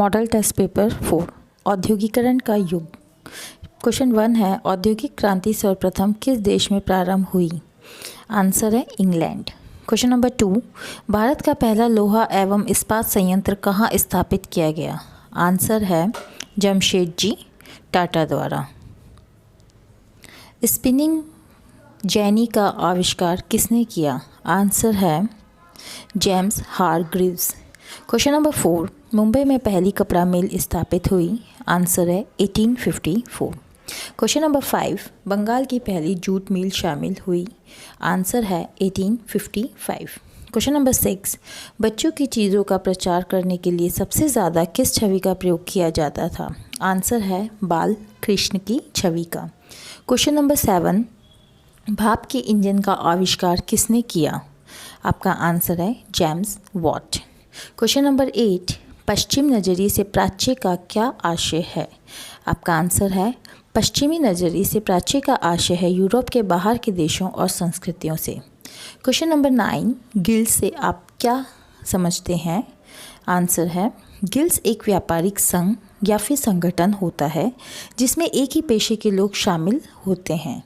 Model test paper 4 औद्योगिकरण का युग। क्वेश्चन 1 है, औद्योगिक क्रांति सर्वप्रथम किस देश में प्रारंभ हुई? आंसर है इंग्लैंड। क्वेश्चन नंबर 2, भारत का पहला लोहा एवं इस्पात संयंत्र कहाँ स्थापित किया गया? आंसर है जमशेदजी टाटा द्वारा। स्पिनिंग जेनी का आविष्कार किसने किया? आंसर है James Hargreaves. Question number 4, Mumbai में पहली कपड़ा मिल स्थापित हुई? आंसर है 1854। क्वेश्चन नंबर 5, बंगाल की पहली जूट मिल शामिल हुई? आंसर है 1855। क्वेश्चन नंबर 6, बच्चों की चीज़ों का प्रचार करने के लिए सबसे ज़्यादा किस छवि का प्रयोग किया जाता था? आंसर है बाल कृष्ण की छवि का। क्वेश्चन नंबर 7, भाप के इंजन का आविष्कार किसने किया? आपका आंसर है जेम्स वॉट। क्वेश्चन नंबर 8, पश्चिम नज़रिए से प्राच्य का क्या आशय है? आपका आंसर है पश्चिमी नज़रिए से प्राच्य का आशय है यूरोप के बाहर के देशों और संस्कृतियों से। क्वेश्चन नंबर 9, गिल्ड से आप क्या समझते हैं? आंसर है गिल्ड्स एक व्यापारिक संघ या फिर संगठन होता है जिसमें एक ही पेशे के लोग शामिल होते हैं।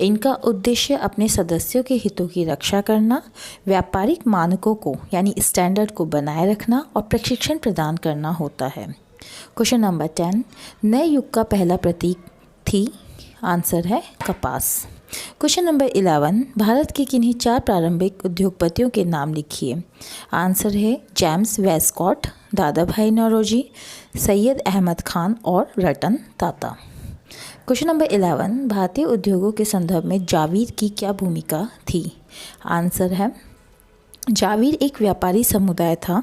इनका उद्देश्य अपने सदस्यों के हितों की रक्षा करना, व्यापारिक मानकों को यानी स्टैंडर्ड को बनाए रखना और प्रशिक्षण प्रदान करना होता है। क्वेश्चन नंबर 10, नए युग का पहला प्रतीक थी? आंसर है कपास। क्वेश्चन नंबर 11, भारत के किन्हीं 4 प्रारंभिक उद्योगपतियों के नाम लिखिए? आंसर है जेम्स वेस्टकॉट, दादा भाई नौरोजी, सैयद अहमद खान और रतन टाटा। क्वेश्चन नंबर 11, भारतीय उद्योगों के संदर्भ में जावीर की क्या भूमिका थी? आंसर है जावीर एक व्यापारी समुदाय था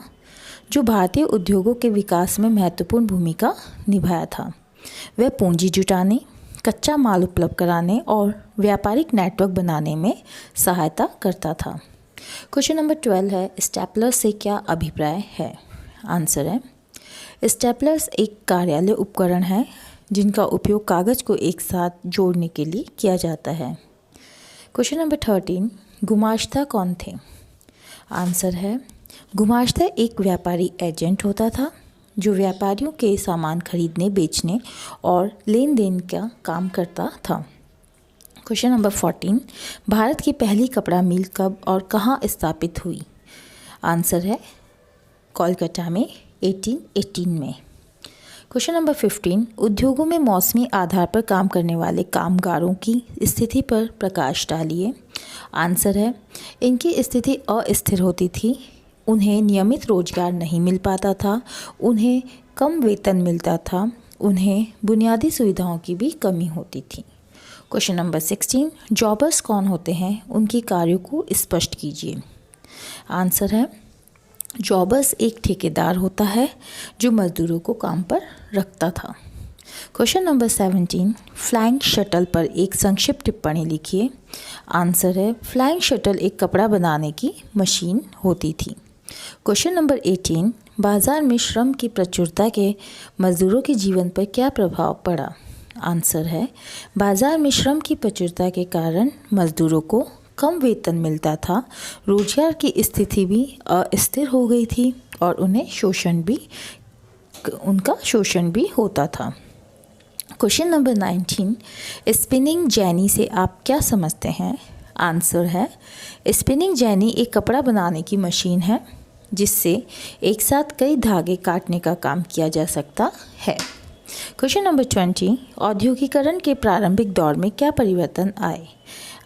जो भारतीय उद्योगों के विकास में महत्वपूर्ण भूमिका निभाया था। वह पूंजी जुटाने, कच्चा माल उपलब्ध कराने और व्यापारिक नेटवर्क बनाने में सहायता करता था। क्वेश्चन नंबर 12 है, स्टेपलर से क्या अभिप्राय है? आंसर है स्टेपलर्स एक कार्यालय उपकरण है जिनका उपयोग कागज़ को एक साथ जोड़ने के लिए किया जाता है। क्वेश्चन नंबर 13, गुमाश्ता कौन थे? आंसर है गुमाश्ता एक व्यापारी एजेंट होता था जो व्यापारियों के सामान खरीदने, बेचने और लेन देन का काम करता था। क्वेश्चन नंबर 14, भारत की पहली कपड़ा मिल कब और कहाँ स्थापित हुई? आंसर है कोलकाता में 1818 में। क्वेश्चन नंबर 15, उद्योगों में मौसमी आधार पर काम करने वाले कामगारों की स्थिति पर प्रकाश डालिए? आंसर है इनकी स्थिति अस्थिर होती थी, उन्हें नियमित रोजगार नहीं मिल पाता था, उन्हें कम वेतन मिलता था, उन्हें बुनियादी सुविधाओं की भी कमी होती थी। क्वेश्चन नंबर 16, जॉबर्स कौन होते हैं? उनके कार्यों को स्पष्ट कीजिए? आंसर है जॉबर्स एक ठेकेदार होता है जो मजदूरों को काम पर रखता था। क्वेश्चन नंबर 17, फ्लाइंग शटल पर एक संक्षिप्त टिप्पणी लिखिए? आंसर है फ्लाइंग शटल एक कपड़ा बनाने की मशीन होती थी। क्वेश्चन नंबर 18, बाजार में श्रम की प्रचुरता के मजदूरों के जीवन पर क्या प्रभाव पड़ा? आंसर है बाजार में श्रम की प्रचुरता के कारण मजदूरों को कम वेतन मिलता था, रोजगार की स्थिति भी अस्थिर हो गई थी और उनका शोषण भी होता था। क्वेश्चन नंबर 19, स्पिनिंग जेनी से आप क्या समझते हैं? आंसर है स्पिनिंग जेनी एक कपड़ा बनाने की मशीन है जिससे एक साथ कई धागे काटने का काम किया जा सकता है। क्वेश्चन नंबर 20, औद्योगिकरण के प्रारंभिक दौर में क्या परिवर्तन आए?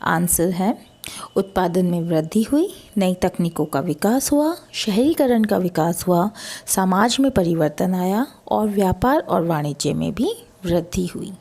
आंसर है उत्पादन में वृद्धि हुई, नई तकनीकों का विकास हुआ, शहरीकरण का विकास हुआ, समाज में परिवर्तन आया और व्यापार और वाणिज्य में भी वृद्धि हुई।